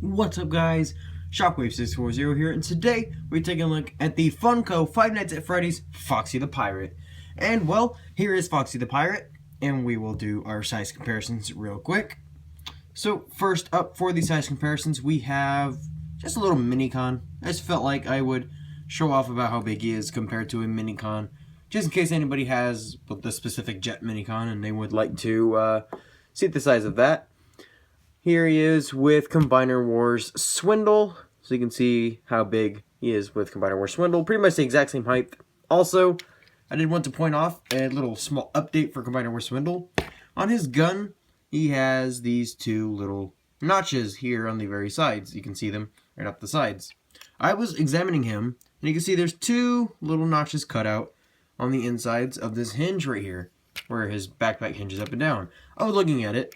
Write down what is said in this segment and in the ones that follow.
What's up, guys? Shockwave640 here, and today we're taking a look at the Funko Five Nights at Freddy's Foxy the Pirate. And, well, here is Foxy the Pirate, and we will do our size comparisons real quick. So, first up for the size comparisons, we have just a little mini-con. I just felt like I would show off about how big he is compared to a mini-con, just in case anybody has the specific Jet mini-con and they would like to see the size of that. Here he is with Combiner Wars Swindle, so you can see how big he is with Combiner Wars Swindle. Pretty much the exact same height. Also, I did want to point off a little small update for Combiner Wars Swindle. On his gun, he has these two little notches here on the very sides. You can see them right up the sides. I was examining him, and you can see there's two little notches cut out on the insides of this hinge right here, where his backpack hinges up and down. I was looking at it,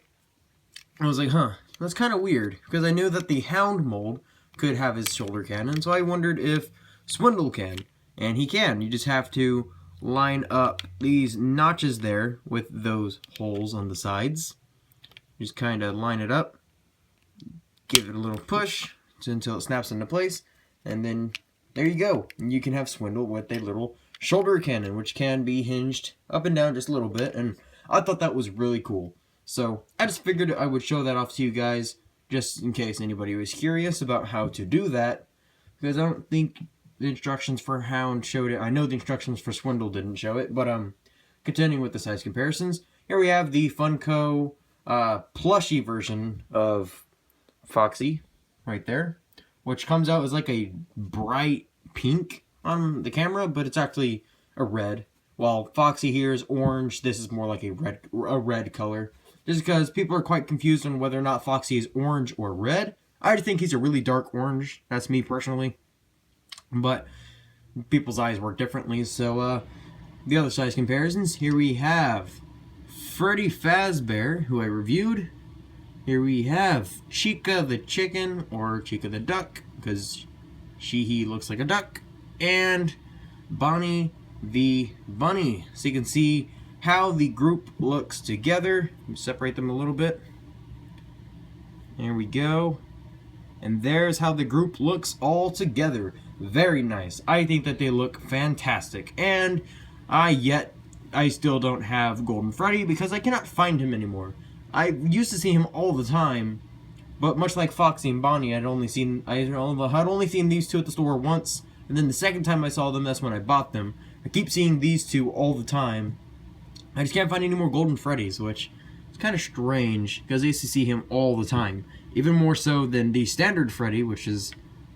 I was like, that's kind of weird, because I knew that the Hound mold could have his shoulder cannon, so I wondered if Swindle can, and he can. You just have to line up these notches there with those holes on the sides. Just kind of line it up, give it a little push until it snaps into place, and then there you go. And you can have Swindle with a little shoulder cannon, which can be hinged up and down just a little bit, and I thought that was really cool. So, I just figured I would show that off to you guys, just in case anybody was curious about how to do that, because I don't think the instructions for Hound showed it. I know the instructions for Swindle didn't show it, but continuing with the size comparisons, here we have the Funko plushie version of Foxy, right there, which comes out as like a bright pink on the camera, but it's actually a red. While Foxy here is orange, this is more like a red color. Just because people are quite confused on whether or not Foxy is orange or red. I think he's a really dark orange. That's me personally. But people's eyes work differently. So, the other size comparisons. Here we have Freddy Fazbear, who I reviewed. Here we have Chica the Chicken, or Chica the Duck, because he looks like a duck. And Bonnie the Bunny. So you can see how the group looks together. Separate them a little bit. There we go. And there's how the group looks all together. Very nice. I think that they look fantastic. And I still don't have Golden Freddy because I cannot find him anymore. I used to see him all the time, but much like Foxy and Bonnie, I'd only seen these two at the store once, and then the second time I saw them, that's when I bought them. I keep seeing these two all the time. I just can't find any more Golden Freddys, which is kind of strange, because I used to see him all the time. Even more so than the standard Freddy, which is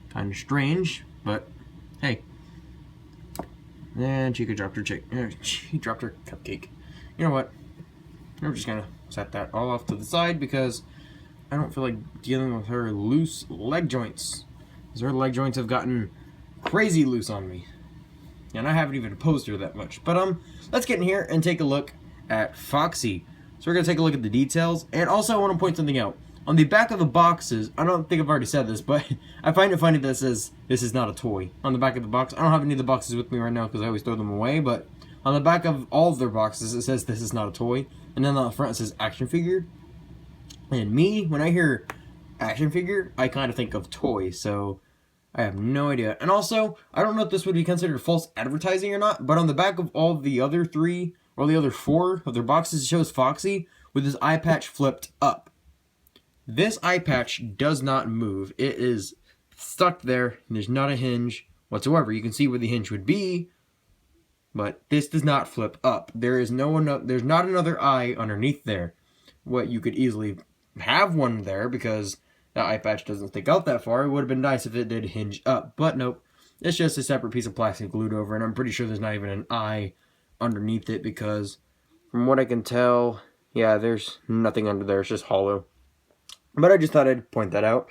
kind of strange, but hey. And Chica dropped her she dropped her cupcake. You know what? I'm just gonna set that all off to the side, because I don't feel like dealing with her loose leg joints. Because her leg joints have gotten crazy loose on me. And I haven't even opposed her that much. But let's get in here and take a look at Foxy. So we're going to take a look at the details. And also I want to point something out. On the back of the boxes, I don't think I've already said this, but I find it funny that it says this is not a toy. On the back of the box, I don't have any of the boxes with me right now because I always throw them away. But on the back of all of their boxes, it says this is not a toy. And then on the front it says action figure. And me, when I hear action figure, I kind of think of toy. So I have no idea. And also, I don't know if this would be considered false advertising or not, but on the back of all the other three, or the other four of their boxes, it shows Foxy with his eye patch flipped up. This eye patch does not move. It is stuck there, and there's not a hinge whatsoever. You can see where the hinge would be, but this does not flip up. There's not another eye underneath there. What you could easily have one there, because that eye patch doesn't stick out that far. It would have been nice if it did hinge up, but nope. It's just a separate piece of plastic glued over, and I'm pretty sure there's not even an eye underneath it, because from what I can tell, yeah, there's nothing under there. It's just hollow. But I just thought I'd point that out.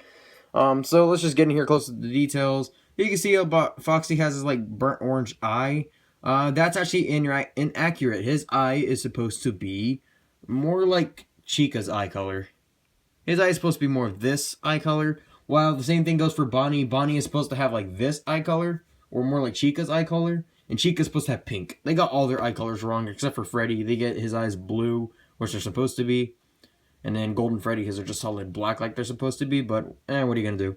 So let's just get in here close to the details. You can see how Foxy has his like burnt orange eye. That's actually inaccurate. His eye is supposed to be more like Chica's eye color. His eye is supposed to be more of this eye color, while the same thing goes for Bonnie. Bonnie is supposed to have like this eye color, or more like Chica's eye color, and Chica's supposed to have pink. They got all their eye colors wrong, except for Freddy. They get his eyes blue, which they're supposed to be. And then Golden Freddy, because they're just solid black like they're supposed to be. But, what are you going to do?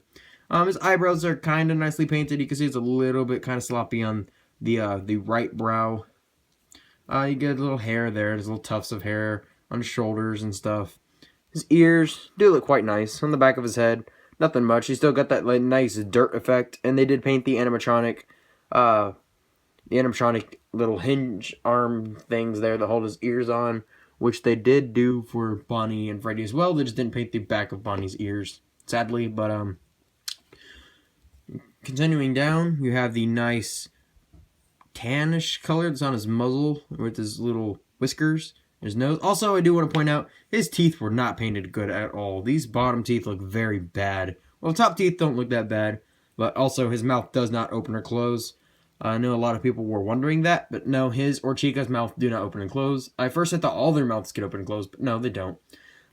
His eyebrows are kind of nicely painted. You can see it's a little bit kind of sloppy on the right brow. You get a little hair there. There's little tufts of hair on his shoulders and stuff. His ears do look quite nice. On the back of his head, nothing much. He's still got that like, nice dirt effect. And they did paint the animatronic little hinge arm things there that hold his ears on, which they did do for Bonnie and Freddy as well. They just didn't paint the back of Bonnie's ears, sadly. But continuing down, you have the nice tannish color that's on his muzzle with his little whiskers, his nose. Also, I do want to point out his teeth were not painted good at all. These bottom teeth look very bad. Well, the top teeth don't look that bad, but also his mouth does not open or close. I know a lot of people were wondering that, but no, his or Chica's mouth do not open and close. I first thought all their mouths could open and close, but no, they don't.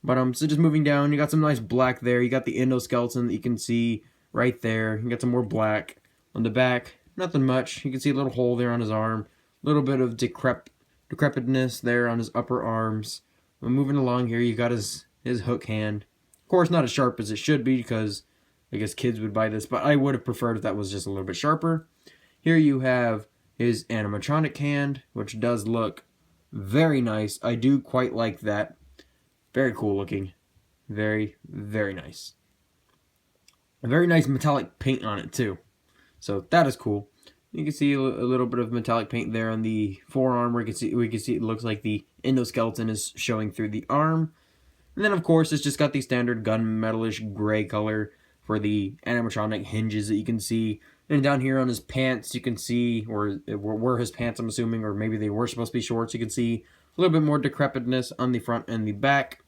But so just moving down, you got some nice black there. You got the endoskeleton that you can see right there. You got some more black on the back. Nothing much. You can see a little hole there on his arm. A little bit of decrepitness there on his upper arms. But moving along here, you got his hook hand. Of course, not as sharp as it should be because I guess kids would buy this, but I would have preferred if that was just a little bit sharper. Here you have his animatronic hand, which does look very nice. I do quite like that. Very cool looking. Very, very nice. A very nice metallic paint on it too. So that is cool. You can see a little bit of metallic paint there on the forearm where we can see it looks like the endoskeleton is showing through the arm. And then of course it's just got the standard gunmetalish gray color for the animatronic hinges that you can see. And down here on his pants you can see, or were his pants I'm assuming, or maybe they were supposed to be shorts, you can see a little bit more decrepitness on the front and the back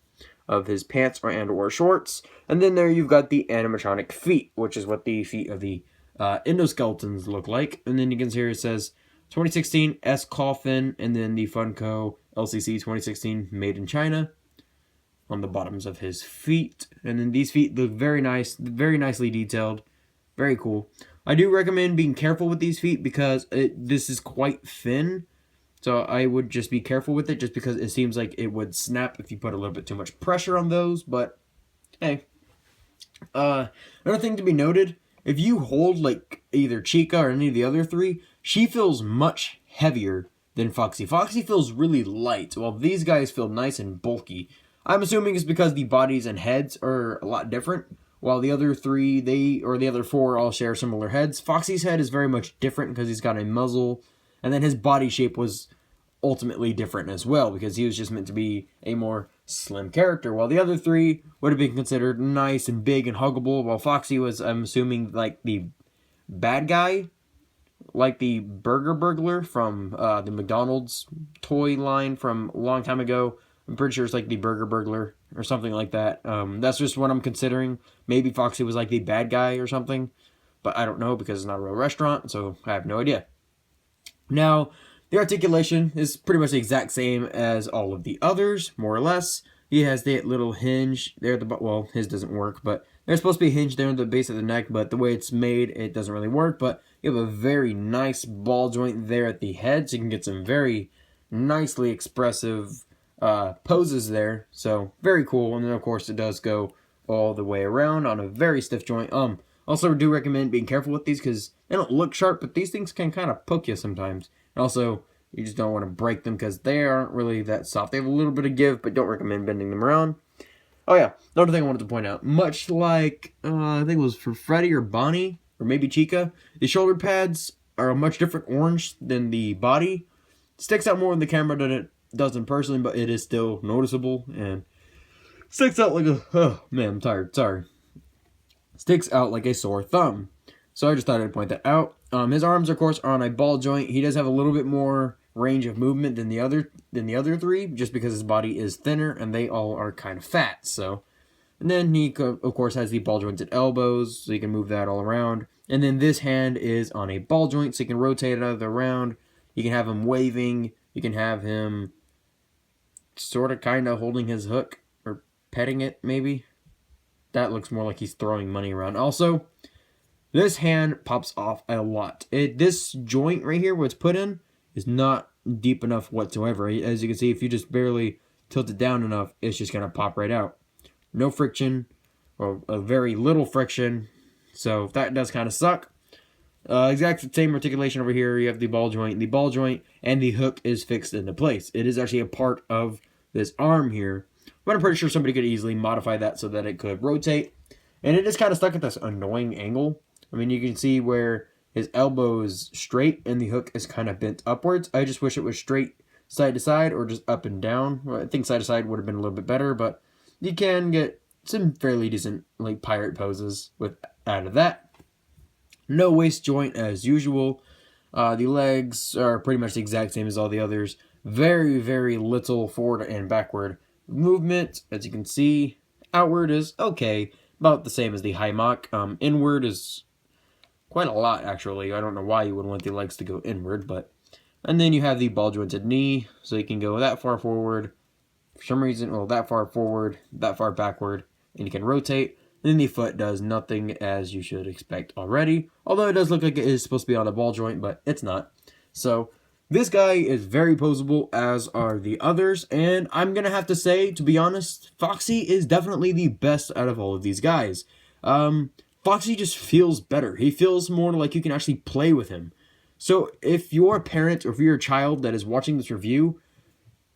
of his pants or shorts. And then there you've got the animatronic feet, which is what the feet of the endoskeletons look like. And then you can see here it says 2016 S Coffin, and then the Funko LCC 2016 made in China on the bottoms of his feet. And then these feet look very nice, very nicely detailed, very cool. I do recommend being careful with these feet because this is quite thin. So I would just be careful with it just because it seems like it would snap if you put a little bit too much pressure on those. But hey, another thing to be noted, if you hold like either Chica or any of the other three, she feels much heavier than Foxy. Foxy feels really light, while these guys feel nice and bulky. I'm assuming it's because the bodies and heads are a lot different. While the other three, the other four all share similar heads. Foxy's head is very much different because he's got a muzzle. And then his body shape was ultimately different as well because he was just meant to be a more slim character. While the other three would have been considered nice and big and huggable. While Foxy was, I'm assuming, like the bad guy. Like the Burger Burglar from the McDonald's toy line from a long time ago. I'm pretty sure it's like the Burger Burglar or something like that. That's just what I'm considering. Maybe Foxy was like the bad guy or something. But I don't know because it's not a real restaurant, so I have no idea. Now, the articulation is pretty much the exact same as all of the others, more or less. He has that little hinge there at the well, his doesn't work, but there's supposed to be a hinge there at the base of the neck, but the way it's made, it doesn't really work. But you have a very nice ball joint there at the head, so you can get some very nicely expressive poses there. So very cool. And then of course it does go all the way around on a very stiff joint. Also do recommend being careful with these because they don't look sharp, but these things can kind of poke you sometimes. And also you just don't want to break them because they aren't really that soft. They have a little bit of give, but don't recommend bending them around. Oh yeah, another thing I wanted to point out, much like I think it was for Freddy or Bonnie or maybe Chica, the shoulder pads are a much different orange than the body. It sticks out more in the camera than it does in person, but it is still noticeable and sticks out like a, oh man, I'm tired, sorry. Sticks out like a sore thumb. So I just thought I'd point that out. His arms, of course, are on a ball joint. He does have a little bit more range of movement than the other three, just because his body is thinner and they all are kind of fat. So, and then he, of course, has the ball jointed elbows, so you can move that all around. And then this hand is on a ball joint, so you can rotate it around. You can have him waving. You can have him sort of kind of holding his hook or petting it, maybe. That looks more like he's throwing money around. Also, this hand pops off a lot. This joint right here, where it's put in, is not deep enough whatsoever. As you can see, if you just barely tilt it down enough, it's just going to pop right out. No friction, or a very little friction, so that does kind of suck. Exact same articulation over here. You have the ball joint, and the hook is fixed into place. It is actually a part of this arm here, but I'm pretty sure somebody could easily modify that so that it could rotate. And it is kind of stuck at this annoying angle. I mean, you can see where his elbow is straight and the hook is kind of bent upwards. I just wish it was straight side to side or just up and down. Well, I think side to side would have been a little bit better, but you can get some fairly decent like pirate poses with out of that. No waist joint as usual. The legs are pretty much the exact same as all the others. Very, very little forward and backward movement. As you can see, outward is okay, about the same as the high mock. Inward is quite a lot, actually. I don't know why you would want the legs to go inward, but... And then you have the ball jointed knee, so you can go that far forward, for some reason, well, that far forward, that far backward, and you can rotate. And then the foot does nothing as you should expect already, although it does look like it is supposed to be on a ball joint, but it's not. So this guy is very poseable, as are the others, and I'm going to have to say, to be honest, Foxy is definitely the best out of all of these guys. Foxy just feels better. He feels more like you can actually play with him. So if you're a parent or if you're a child that is watching this review,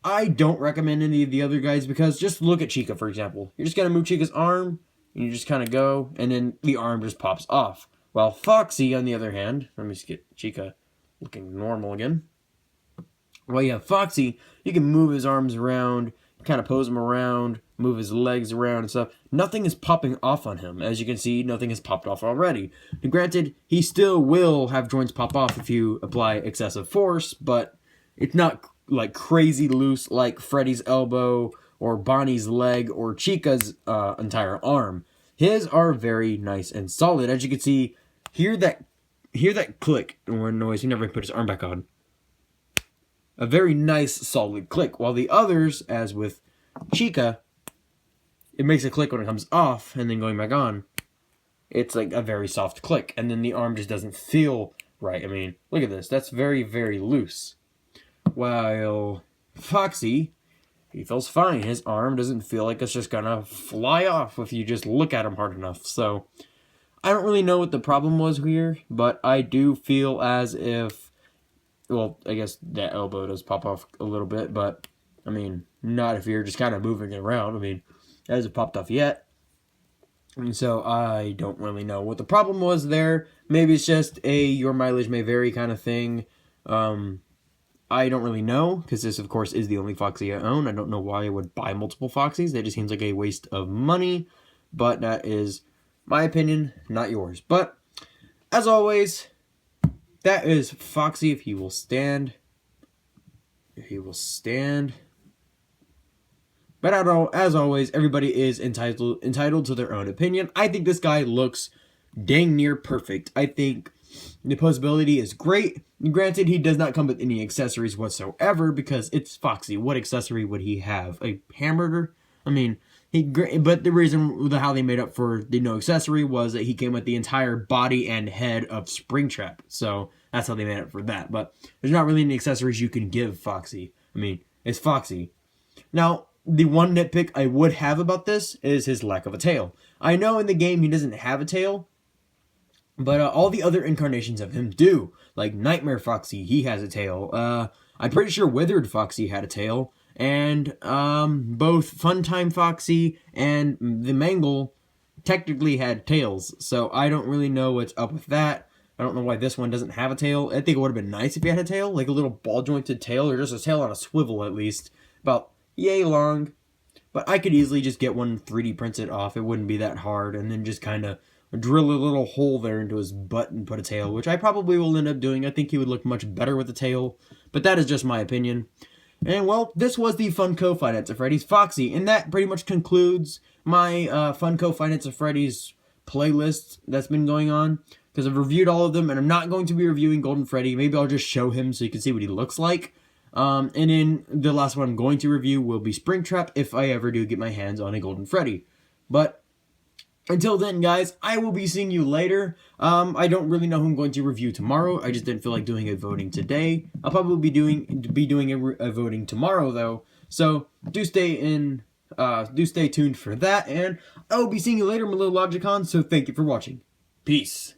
I don't recommend any of the other guys, because just look at Chica, for example. You're just going to move Chica's arm, and you just kind of go, and then the arm just pops off. While Foxy, on the other hand, let me just get Chica looking normal again. Well, you have Foxy, you can move his arms around, kind of pose him around, move his legs around and stuff. Nothing is popping off on him. As you can see, nothing has popped off already. Now, granted, he still will have joints pop off if you apply excessive force, but it's not like crazy loose like Freddy's elbow or Bonnie's leg or Chica's entire arm. His are very nice and solid. As you can see, hear that click or noise. He never put his arm back on. A very nice solid click. While the others, as with Chica, it makes a click when it comes off and then going back on. It's like a very soft click, and then the arm just doesn't feel right. I mean, look at this. That's very, very loose. While Foxy, he feels fine. His arm doesn't feel like it's just gonna fly off if you just look at him hard enough. So, I don't really know what the problem was here, but I do feel as if, well, I guess that elbow does pop off a little bit, but, I mean, not if you're just kind of moving it around. I mean, it hasn't popped off yet. And so, I don't really know what the problem was there. Maybe it's just a your mileage may vary kind of thing. I don't really know, because this, of course, is the only Foxy I own. I don't know why I would buy multiple Foxys. That just seems like a waste of money. But that is my opinion, not yours. But, as always, that is Foxy if he will stand. If he will stand. But as always, everybody is entitled to their own opinion. I think this guy looks dang near perfect. I think the posability is great. Granted, he does not come with any accessories whatsoever, because it's Foxy. What accessory would he have? A hamburger? I mean, but the reason how they made up for the no accessory was that he came with the entire body and head of Springtrap. So that's how they made up for that. But there's not really any accessories you can give Foxy. I mean, it's Foxy. Now, the one nitpick I would have about this is his lack of a tail. I know in the game he doesn't have a tail, but all the other incarnations of him do. Like Nightmare Foxy, he has a tail. I'm pretty sure Withered Foxy had a tail. And both Funtime Foxy and the Mangle technically had tails. So I don't really know what's up with that. I don't know why this one doesn't have a tail. I think it would have been nice if he had a tail. Like a little ball jointed tail, or just a tail on a swivel at least. About yay long. But I could easily just get one 3D printed off. It wouldn't be that hard. And then just kind of drill a little hole there into his butt and put a tail, which I probably will end up doing. I think he would look much better with a tail, but that is just my opinion. And well, this was the Funko Five Nights at Freddy's Foxy, and that pretty much concludes my Funko Five Nights at Freddy's playlist that's been going on, because I've reviewed all of them, and I'm not going to be reviewing Golden Freddy. Maybe I'll just show him so you can see what he looks like. And then the last one I'm going to review will be Springtrap, if I ever do get my hands on a Golden Freddy. But until then, guys, I will be seeing you later. I don't really know who I'm going to review tomorrow. I just didn't feel like doing a voting today. I'll probably be doing a voting tomorrow, though. So do stay tuned for that, and I will be seeing you later, my little Logicons. So thank you for watching. Peace.